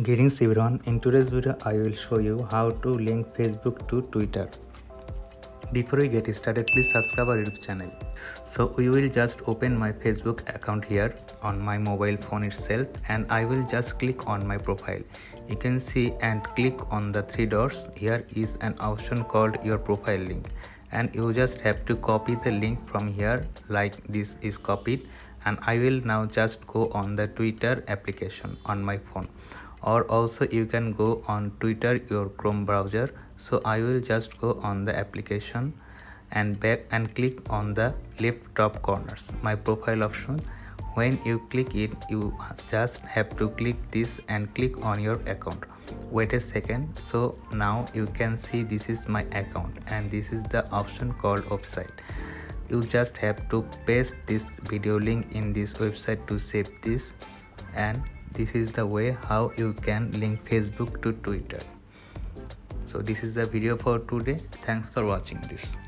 Greetings everyone, in today's video I will show you how to link Facebook to Twitter. Before we get started, please subscribe our YouTube channel. So we will just open my Facebook account here on my mobile phone itself, and I will just click on my profile. You can see and click on the three dots. Here is an option called your profile link, and you just have to copy the link from here like this is copied. And I will now just go on the Twitter application on my phone, or also you can go on Twitter your Chrome browser. So I will just go on the application and back and click on the left top corners my profile option. When you click it, you just have to click this and click on your account. Wait a second. So now you can see this is my account and this is the option called website. You just have to paste this video link in this website to save this, and this is the way how you can link Facebook to Twitter. So this is the video for today. Thanks for watching this.